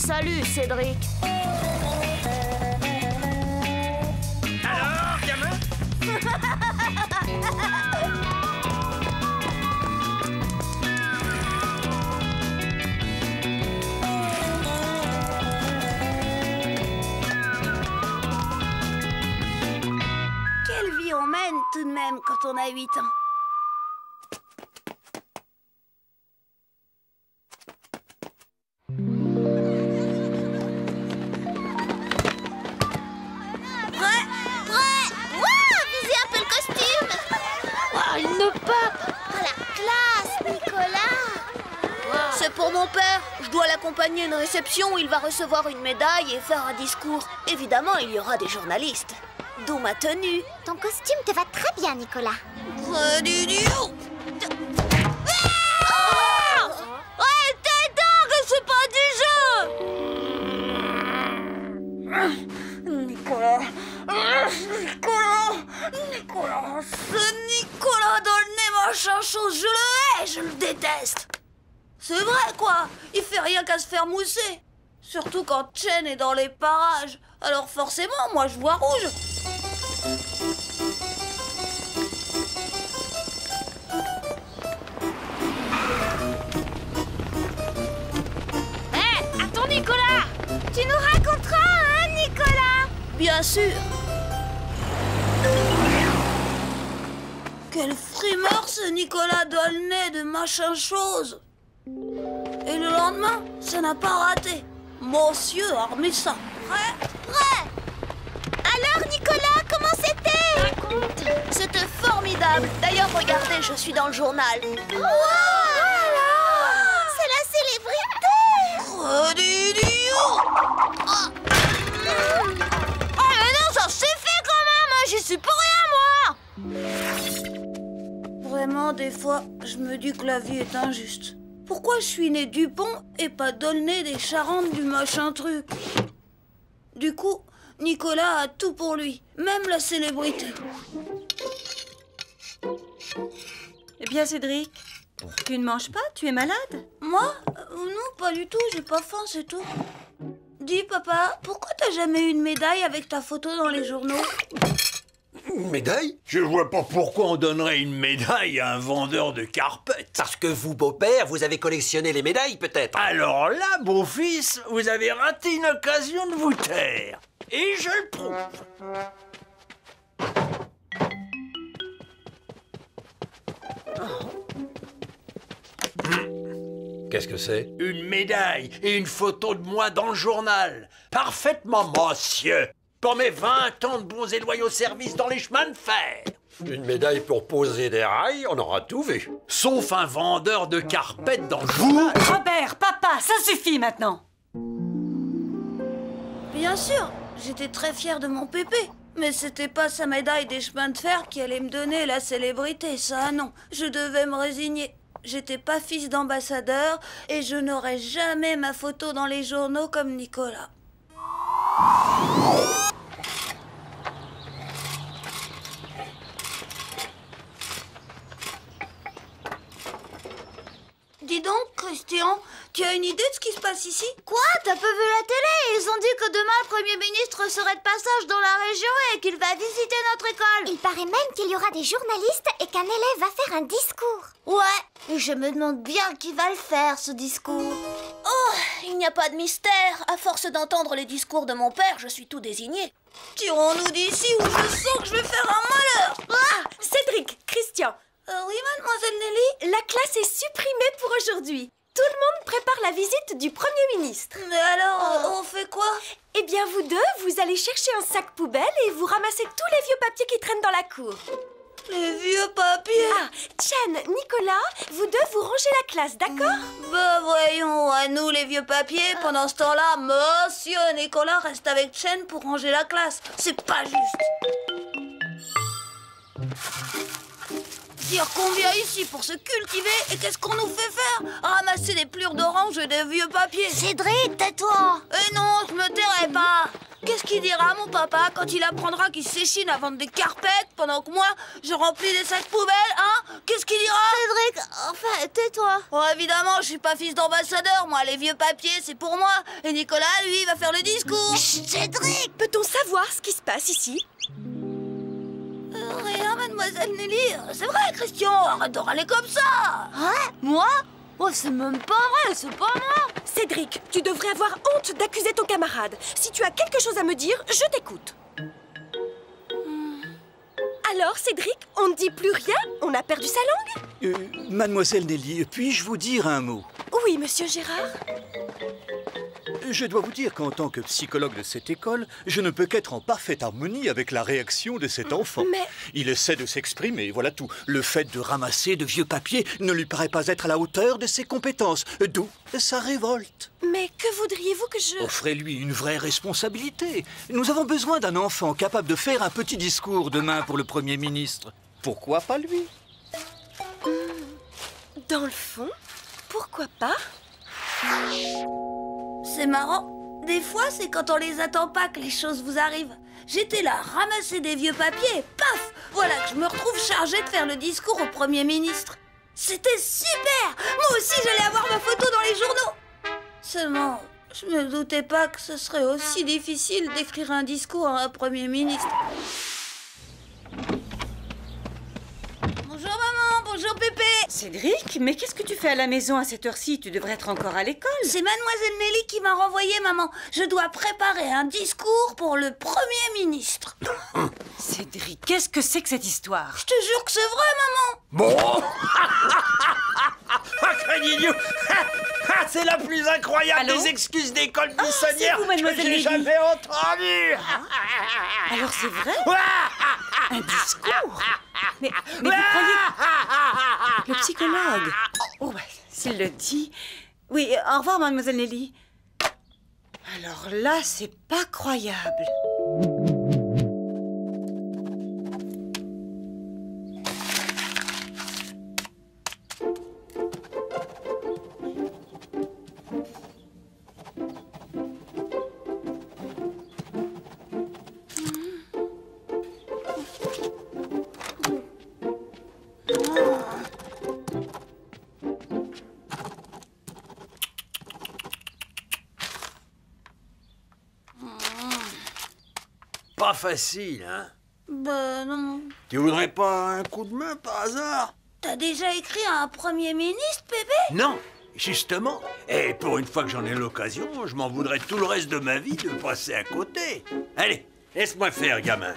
Salut, Cédric. Alors, gamin? Quelle vie on mène tout de même quand on a 8 ans. C'est pour mon père. Je dois l'accompagner à une réception où il va recevoir une médaille et faire un discours. Évidemment, il y aura des journalistes. D'où ma tenue. Ton costume te va très bien, Nicolas. Ouais, t'es dingue, c'est pas du jeu. Nicolas. Ce Nicolas dans le nez, machin chose, je le hais, je le déteste. C'est vrai, quoi. Il fait rien qu'à se faire mousser. Surtout quand Chen est dans les parages. Alors forcément, moi, je vois rouge. Hé, attends, Nicolas! Tu nous raconteras, hein, Nicolas? Bien sûr. Quel frimeur, ce Nicolas Dolnay de machin chose. Et le lendemain, ça n'a pas raté. Monsieur a remis ça. Prêt? Alors, Nicolas, comment c'était? Raconte. C'était formidable. D'ailleurs, regardez, je suis dans le journal. Wow! C'est la célébrité! Oh, mais non, ça suffit quand même. J'y suis pour rien, moi. Vraiment, des fois, je me dis que la vie est injuste. Pourquoi je suis né Dupont et pas Dolnay des Charentes du machin truc? Du coup, Nicolas a tout pour lui, même la célébrité. Eh bien, Cédric, tu ne manges pas? Tu es malade? Moi? Non, pas du tout, j'ai pas faim, c'est tout. Dis, papa, pourquoi t'as jamais eu une médaille avec ta photo dans les journaux? Une médaille? Je vois pas pourquoi on donnerait une médaille à un vendeur de carpettes. Parce que vous, beau-père, vous avez collectionné les médailles, peut-être? Alors là, beau-fils, vous avez raté une occasion de vous taire. Et je le prouve. Qu'est-ce que c'est? Une médaille et une photo de moi dans le journal. Parfaitement, monsieur. Pour mes 20 ans de bons et loyaux services dans les chemins de fer. Une médaille pour poser des rails, on aura tout vu. Sauf un vendeur de carpettes dans le journal. Robert, papa, ça suffit maintenant! Bien sûr, j'étais très fière de mon pépé. Mais c'était pas sa médaille des chemins de fer qui allait me donner la célébrité, ça non. Je devais me résigner. J'étais pas fils d'ambassadeur et je n'aurais jamais ma photo dans les journaux comme Nicolas. Dis donc, Christian, tu as une idée de ce qui se passe ici? Quoi? T'as pas vu la télé? Ils ont dit que demain, le Premier ministre serait de passage dans la région et qu'il va visiter notre école. Il paraît même qu'il y aura des journalistes et qu'un élève va faire un discours. Ouais, et je me demande bien qui va le faire, ce discours. Oh, il n'y a pas de mystère. À force d'entendre les discours de mon père, je suis tout désigné. Tirons-nous d'ici ou je sens que je vais faire un malheur. Ah, Cédric, Christian, Oui, mademoiselle Nelly? la classe est supprimée pour aujourd'hui. Tout le monde prépare la visite du Premier ministre. Mais alors, on fait quoi? Eh bien, vous deux, vous allez chercher un sac poubelle et vous ramassez tous les vieux papiers qui traînent dans la cour. Les vieux papiers? Ah, Chen, Nicolas, vous deux, vous rangez la classe, d'accord? Bah voyons, à nous les vieux papiers. Pendant ce temps-là, monsieur Nicolas reste avec Chen pour ranger la classe. C'est pas juste. Dire qu'on vient ici pour se cultiver et qu'est-ce qu'on nous fait faire? Ramasser des plures d'orange et des vieux papiers. Cédric, tais-toi! Eh non, je me tairai pas. Qu'est-ce qu'il dira, mon papa, quand il apprendra qu'il s'échine à vendre des carpettes pendant que moi, je remplis des sacs poubelles, hein? Qu'est-ce qu'il dira? Cédric, enfin, tais-toi. Oh, évidemment, je suis pas fils d'ambassadeur, moi. Les vieux papiers, c'est pour moi. Et Nicolas, lui, il va faire le discours. Chut, Cédric! Peut-on savoir ce qui se passe ici? Rien, mademoiselle Nelly. C'est vrai, Christian, arrête de râler comme ça. Hein? Moi? Oh, c'est même pas vrai, c'est pas moi. Cédric, tu devrais avoir honte d'accuser ton camarade. Si tu as quelque chose à me dire, je t'écoute. Alors, Cédric, on ne dit plus rien? On a perdu sa langue? Mademoiselle Nelly, puis-je vous dire un mot? Oui, monsieur Gérard. Je dois vous dire qu'en tant que psychologue de cette école, je ne peux qu'être en parfaite harmonie avec la réaction de cet enfant. Mais... Il essaie de s'exprimer, voilà tout. Le fait de ramasser de vieux papiers ne lui paraît pas être à la hauteur de ses compétences, d'où sa révolte. Mais que voudriez-vous que je... Offrez-lui une vraie responsabilité. Nous avons besoin d'un enfant capable de faire un petit discours demain pour le Premier ministre. Pourquoi pas lui? Dans le fond, pourquoi pas? C'est marrant. Des fois, c'est quand on les attend pas que les choses vous arrivent. J'étais là, ramasser des vieux papiers et paf! Voilà que je me retrouve chargée de faire le discours au Premier ministre. C'était super! Moi aussi, j'allais avoir ma photo dans les journaux. Seulement, je me doutais pas que ce serait aussi difficile d'écrire un discours à un Premier ministre. Bonjour maman, bonjour Pépé. Cédric, mais qu'est-ce que tu fais à la maison à cette heure-ci? Tu devrais être encore à l'école. C'est mademoiselle Nelly qui m'a renvoyé, maman. Je dois préparer un discours pour le Premier ministre. Cédric, qu'est-ce que c'est que cette histoire? Je te jure que c'est vrai, maman. Bon. Ah, Canignou. C'est la plus incroyable Allô? des excuses d'école buissonnière c'est vous, mademoiselle que j'ai Nelly. jamais entendue. Alors c'est vrai? Un discours? Mais vous croyez... Le psychologue? Oh, bah, s'il le dit... Oui, au revoir, mademoiselle Nelly. Alors là, c'est pas croyable. Pas facile, hein? Ben non. Tu voudrais pas un coup de main par hasard? T'as déjà écrit à un Premier ministre, Pépé? Non, justement. Et pour une fois que j'en ai l'occasion, je m'en voudrais tout le reste de ma vie de passer à côté. Allez, laisse-moi faire, gamin.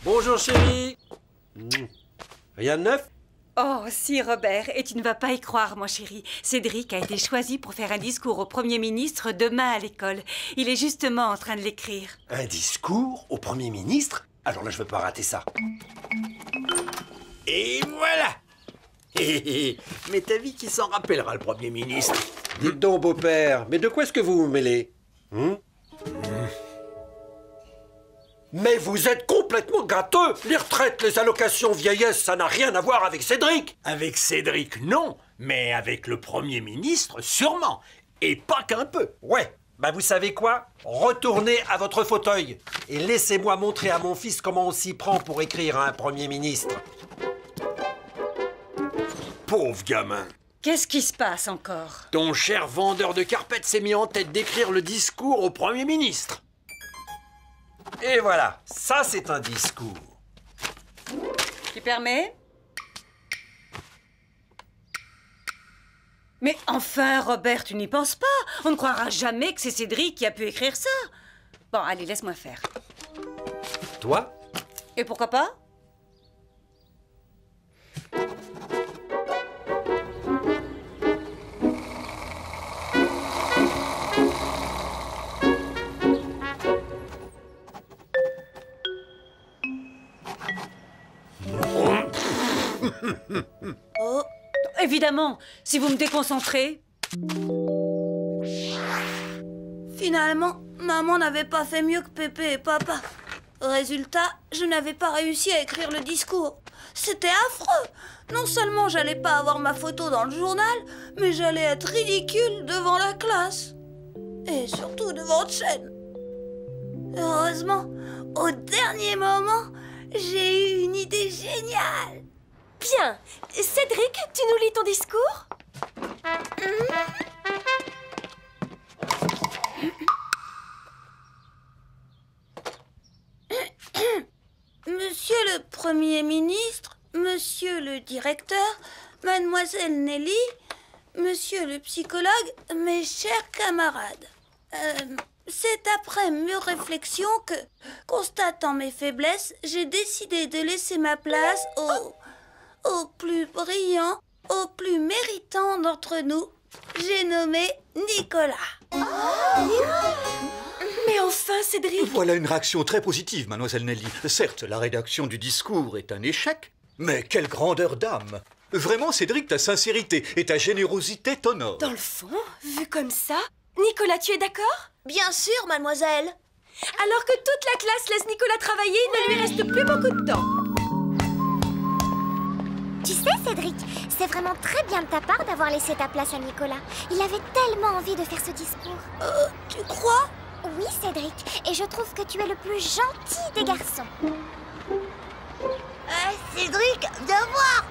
Bonjour chérie. Rien de neuf? Oh, si, Robert, et tu ne vas pas y croire, mon chéri. Cédric a été choisi pour faire un discours au Premier ministre demain à l'école. Il est justement en train de l'écrire. Un discours au Premier ministre? Alors là, je veux pas rater ça. Et voilà. Mais t'as vu qui s'en rappellera, le Premier ministre? Dites donc, beau-père, mais de quoi est-ce que vous vous mêlez? Mais vous êtes complètement gâteux! Les retraites, les allocations vieillesse, ça n'a rien à voir avec Cédric! Avec Cédric, non. Mais avec le Premier ministre, sûrement. Et pas qu'un peu. Ouais, bah vous savez quoi? Retournez à votre fauteuil et laissez-moi montrer à mon fils comment on s'y prend pour écrire à un Premier ministre. Pauvre gamin. Qu'est-ce qui se passe encore? Ton cher vendeur de carpettes s'est mis en tête d'écrire le discours au Premier ministre. Et voilà, ça c'est un discours. Tu permets? Mais enfin, Robert, tu n'y penses pas. On ne croira jamais que c'est Cédric qui a pu écrire ça. Bon, allez, laisse-moi faire. Toi? Et pourquoi pas? Oh, Évidemment, si vous me déconcentrez... finalement, maman n'avait pas fait mieux que Pépé et papa. Résultat, je n'avais pas réussi à écrire le discours. C'était affreux. Non seulement j'allais pas avoir ma photo dans le journal, mais j'allais être ridicule devant la classe. Et surtout devant Chen. Heureusement, au dernier moment, j'ai eu une idée géniale. Bien. Cédric, tu nous lis ton discours? Monsieur le Premier ministre, Monsieur le directeur, Mademoiselle Nelly, Monsieur le psychologue, mes chers camarades. C'est après mûre réflexion que, constatant mes faiblesses, j'ai décidé de laisser ma place au plus brillant, au plus méritant d'entre nous. J'ai nommé Nicolas. Mais enfin, Cédric! Voilà une réaction très positive, mademoiselle Nelly. Certes, la rédaction du discours est un échec, mais quelle grandeur d'âme! Vraiment, Cédric, ta sincérité et ta générosité t'honorent. Dans le fond, vu comme ça, Nicolas, tu es d'accord? Bien sûr, mademoiselle. Alors que toute la classe laisse Nicolas travailler, il ne lui reste plus beaucoup de temps. Tu sais, Cédric, c'est vraiment très bien de ta part d'avoir laissé ta place à Nicolas. Il avait tellement envie de faire ce discours. Tu crois? Oui, Cédric, et je trouve que tu es le plus gentil des garçons. Cédric, viens voir.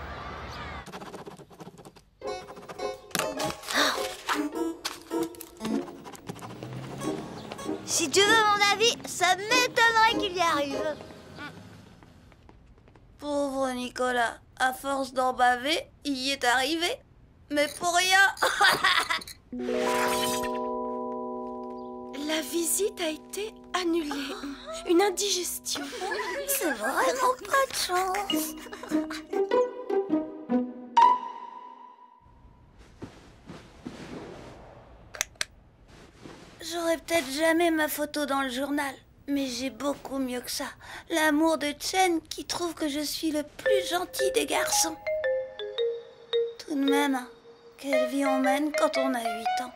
Si tu veux mon avis, ça m'étonnerait qu'il y arrive. Pauvre Nicolas, à force d'en baver, il y est arrivé. Mais pour rien. La visite a été annulée. Une indigestion. C'est vraiment pas de chance. J'aurai peut-être jamais ma photo dans le journal, mais j'ai beaucoup mieux que ça. L'amour de Chen qui trouve que je suis le plus gentil des garçons. Tout de même, quelle vie on mène quand on a 8 ans.